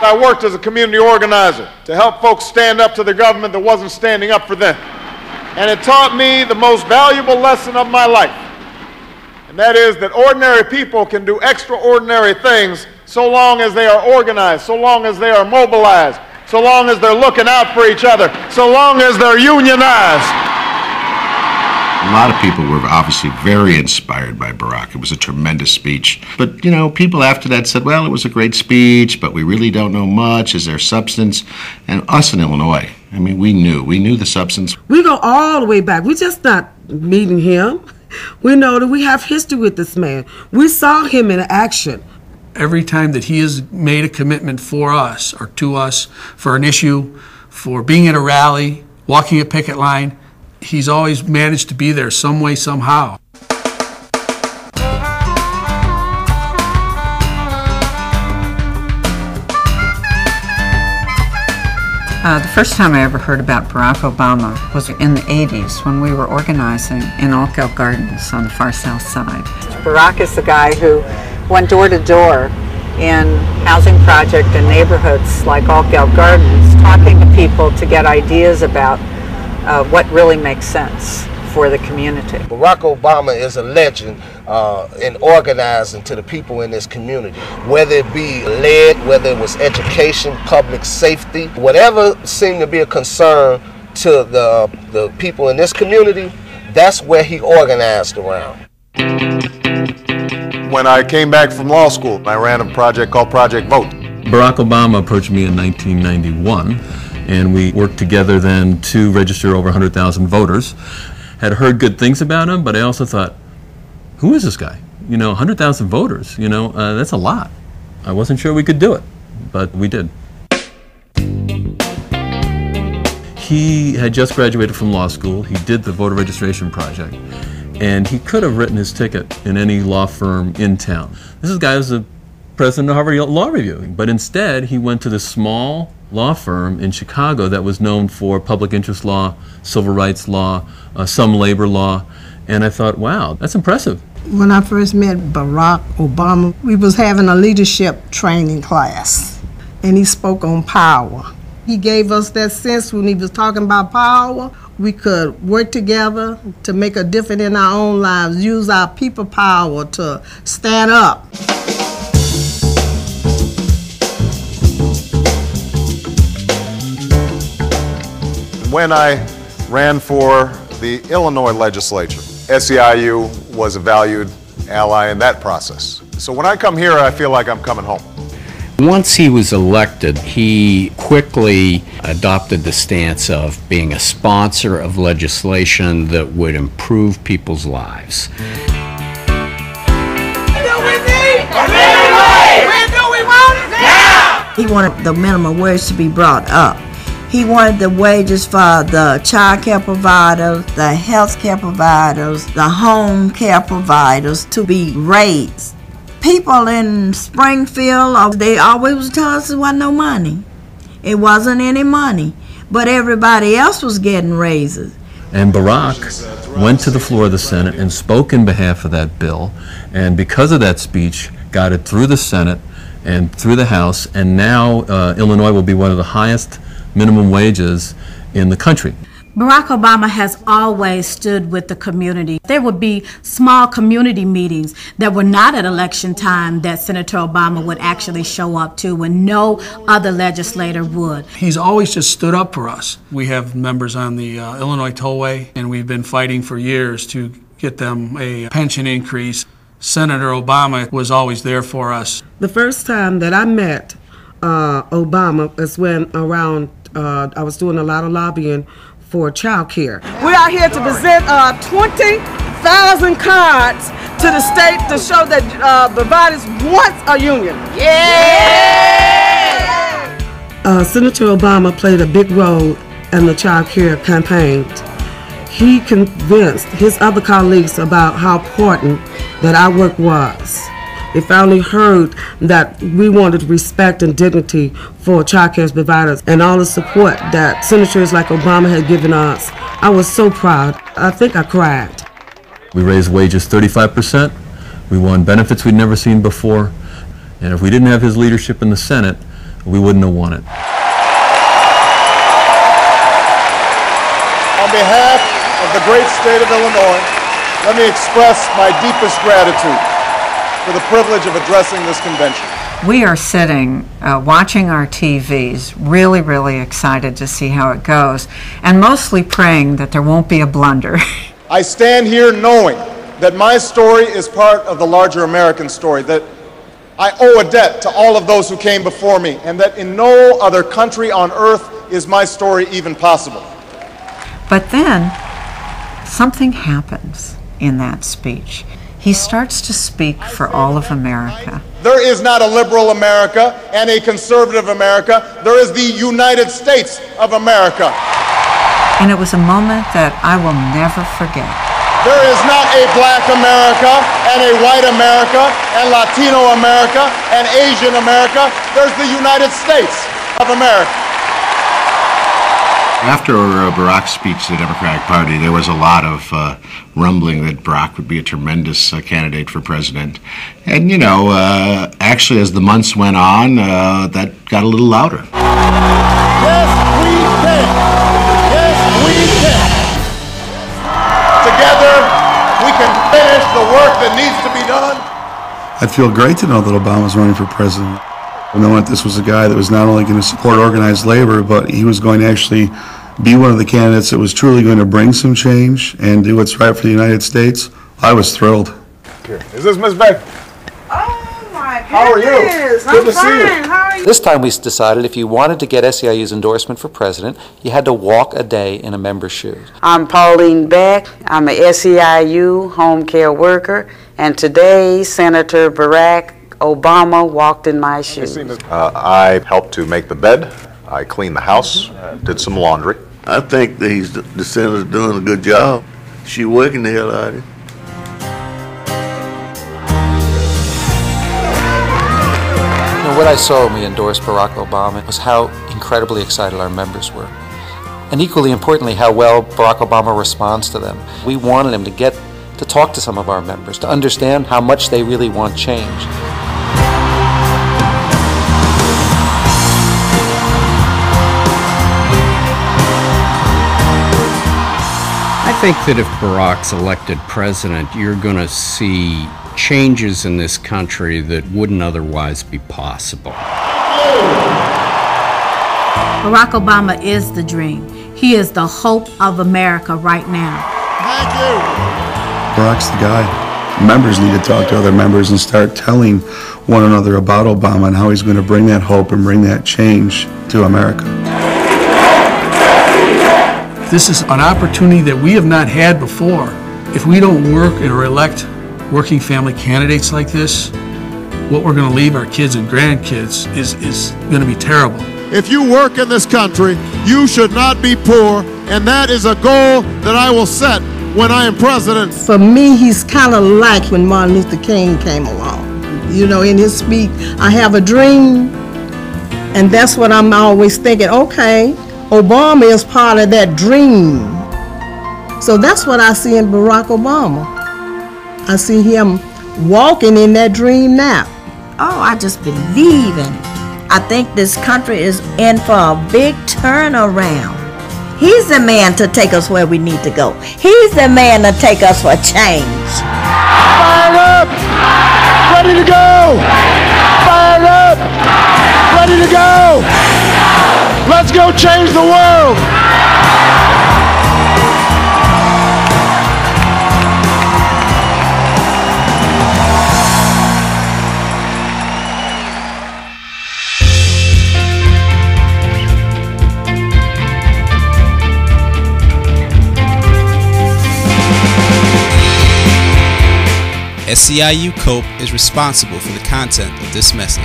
I worked as a community organizer to help folks stand up to the government that wasn't standing up for them. And it taught me the most valuable lesson of my life. And that is that ordinary people can do extraordinary things so long as they are organized, so long as they are mobilized, so long as they're looking out for each other, so long as they're unionized. A lot of people were obviously very inspired by Barack. It was a tremendous speech. But, you know, people after that said, well, it was a great speech, but we really don't know much. Is there substance? And us in Illinois, I mean, we knew the substance. We go all the way back. We're just not meeting him. We know that we have history with this man. We saw him in action. Every time that he has made a commitment for us or to us for an issue, for being at a rally, walking a picket line, he's always managed to be there some way, somehow. The first time I ever heard about Barack Obama was in the 80s when we were organizing in Alkel Gardens on the far south side. Barack is the guy who went door to door in housing project and neighborhoods like Alkel Gardens, talking to people to get ideas about what really makes sense for the community. Barack Obama is a legend in organizing to the people in this community, whether it be lead, whether it was education, public safety, whatever seemed to be a concern to the people in this community, that's where he organized around. When I came back from law school, I ran a project called Project Vote. Barack Obama approached me in 1991, and we worked together then to register over 100,000 voters. Had heard good things about him, but I also thought, who is this guy? You know, 100,000 voters, you know, that's a lot. I wasn't sure we could do it, but we did. He had just graduated from law school. He did the voter registration project, and he could have written his ticket in any law firm in town. This is a guy who's the president of Harvard Law Review, but instead he went to this small law firm in Chicago that was known for public interest law, civil rights law, some labor law, and I thought, wow, that's impressive. When I first met Barack Obama, we was having a leadership training class, and he spoke on power. He gave us that sense when he was talking about power. We could work together to make a difference in our own lives, use our people power to stand up. When I ran for the Illinois legislature, SEIU was a valued ally in that process. So when I come here, I feel like I'm coming home. Once he was elected, he quickly adopted the stance of being a sponsor of legislation that would improve people's lives. When do we need a living wage? When do we want it? Now! He wanted the minimum wage to be brought up. He wanted the wages for the child care providers, the health care providers, the home care providers to be raised. People in Springfield, they always tell us there wasn't no money. It wasn't any money, but everybody else was getting raises. And Barack went to the floor of the Senate and spoke in behalf of that bill, and because of that speech, got it through the Senate and through the House, and now Illinois will be one of the highest minimum wages in the country. Barack Obama has always stood with the community. There would be small community meetings that were not at election time that Senator Obama would actually show up to when no other legislator would. He's always just stood up for us. We have members on the Illinois Tollway, and we've been fighting for years to get them a pension increase. Senator Obama was always there for us. The first time that I met Obama is when I was doing a lot of lobbying for child care. We are here to present 20,000 cards to the state to show that providers want a union. Yeah! Senator Obama played a big role in the child care campaign. He convinced his other colleagues about how important that our work was. They finally heard that we wanted respect and dignity for child care providers and all the support that senators like Obama had given us. I was so proud. I think I cried. We raised wages 35%. We won benefits we'd never seen before. And if we didn't have his leadership in the Senate, we wouldn't have won it. On behalf of the great state of Illinois, let me express my deepest gratitude for the privilege of addressing this convention. We are sitting, watching our TVs, really, really excited to see how it goes, and mostly praying that there won't be a blunder. I stand here knowing that my story is part of the larger American story, that I owe a debt to all of those who came before me, and that in no other country on earth is my story even possible. But then, something happens in that speech. He starts to speak for all of America. There is not a liberal America and a conservative America. There is the United States of America. And it was a moment that I will never forget. There is not a black America and a white America and Latino America and Asian America. There's the United States of America. After Barack's speech to the Democratic Party, there was a lot of rumbling that Barack would be a tremendous candidate for president. And, you know, actually, as the months went on, that got a little louder. Yes, we can. Yes, we can. Together, we can finish the work that needs to be done. I'd feel great to know that Obama was running for president. Knowing that this was a guy that was not only going to support organized labor, but he was going to actually be one of the candidates that was truly going to bring some change and do what's right for the United States, I was thrilled. Is this Ms. Beck? Oh my goodness. How are you? Good to see you. How are you? This time we decided if you wanted to get SEIU's endorsement for president, you had to walk a day in a member's shoes. I'm Pauline Beck. I'm a SEIU home care worker, and today Senator Barack Obama walked in my shoes. I helped to make the bed, I cleaned the house, did some laundry. I think that the senator's doing a good job. She's working the hell out of it. What I saw when we endorsed Barack Obama was how incredibly excited our members were. And equally importantly, how well Barack Obama responds to them. We wanted him to get to talk to some of our members, to understand how much they really want change. I think that if Barack's elected president, you're going to see changes in this country that wouldn't otherwise be possible. Barack Obama is the dream. He is the hope of America right now. Thank you. Barack's the guy. Members need to talk to other members and start telling one another about Obama and how he's going to bring that hope and bring that change to America. This is an opportunity that we have not had before. If we don't work or elect working family candidates like this, what we're going to leave our kids and grandkids is going to be terrible. If you work in this country, you should not be poor, and that is a goal that I will set when I am president. For me, he's kind of like when Martin Luther King came along. You know, in his speech, I have a dream, and that's what I'm always thinking, okay, Obama is part of that dream. So that's what I see in Barack Obama. I see him walking in that dream now. Oh, I just believe in it. I think this country is in for a big turnaround. He's the man to take us where we need to go. He's the man to take us for change. Fired up! Ready to go! Fired up! Ready to go! Let's go change the world! SEIU COPE is responsible for the content of this message.